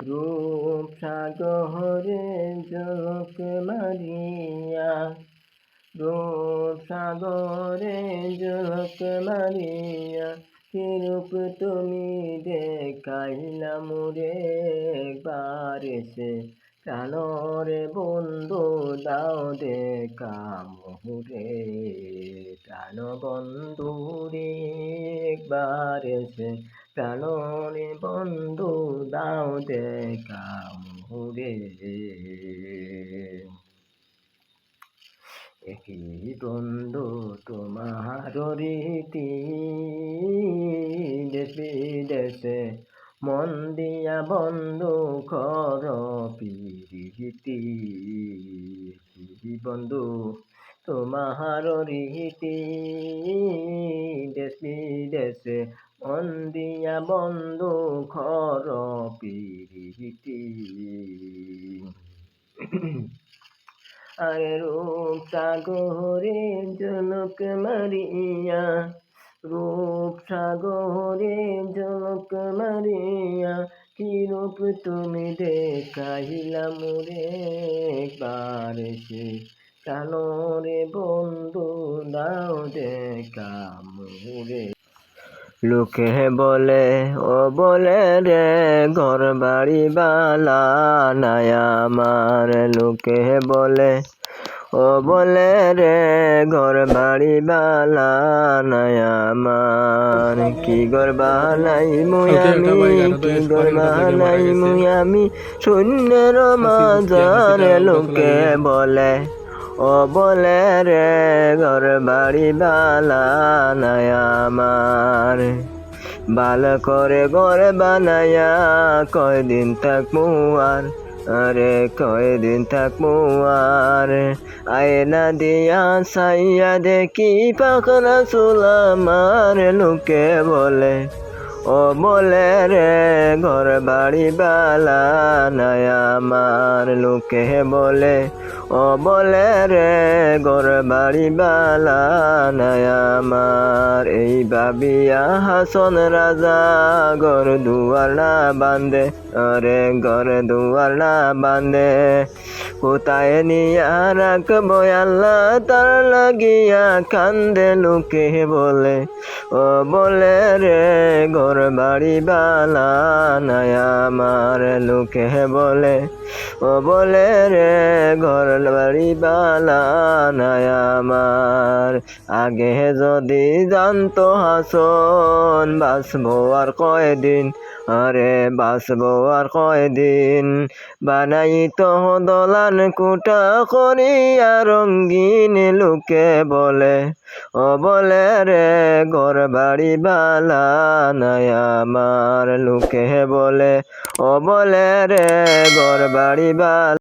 রূপ সাগরে ঝলক মারিয়া, রূপ সাগরে ঝলক মারিয়া, কি রূপ তুমি দেখাইলা মোরে একবার এসে, প্রাণরে বন্ধু দাও দেখা মোরে, প্রাণ বন্ধু রে একবার এসে, প্রাণরে বন্ধু দাও দেখা মোরে। একই বন্ধু তোমার রীতি, দেশ বিদেশে মন দিয়া বন্ধু কর প্রীতি, বন্ধু তোমার রীতি, দেশ বিদেশে মন দিয়া বন্ধু কর প্রীতি। আরে রূপ সাগরে ঝলক মারিয়া, রূপ সাগরে ঝলক মারিয়া, কি রূপ তুমি দেখাইলা মোরে একবার এসে, প্রাণরে বন্ধু দাও দেখা মোরে। লোকে বলে ও বলে রে ঘর বাড়ি বালা নাই আমার, লোকে বলে ও বলে রে ঘর বাড়ি বালা নাই আমার, কি ঘর বানাই মুই আমি, কি ঘর বানাই মুই আমি শূন্যের মাঝারে, লোকে বলে ও বলে রে ঘর বাড়ি বালা নাই আমার, বাল করে ঘর বানায়া কয়দিন থাকমু আর, আরে কয়দিন থাকমু আর, আয়না দিয়া সাইয়া দেখি পাখনা চুল আমার, লোকে বলে ও বলে রে ঘর বাড়ি বালা নাই আমার, লোকে বলে ও বলে রে ঘর বাড়ি বালা নাই আমার, এই ভাবিয়া হাসন রাজা ঘর দুয়ার না বান্ধে, আরে ঘর দুয়ার না বান্ধে, কোথায় নিয়া রাখবো আল্লাহ তার লাগিয়া কান্দে, লোকে বলে ও বলে রে ঘর বাড়ি বালা নাই আমার, লোকে বলে ও বলে রে ঘর বাড়ি বালা নাই আমার। আগে যদি জানতো হাসন বাঁচবো আর কয়দিন, আরে বাঁচবো আর কয়দিন, বানাইতো দলান কুটা করিয়া রঙ্গিন, লোকে বলে ও বলে রে ঘর বাড়ি বালা নাই আমার, লোকে বলে ও বলে রে ঘর বাড়ি বালা।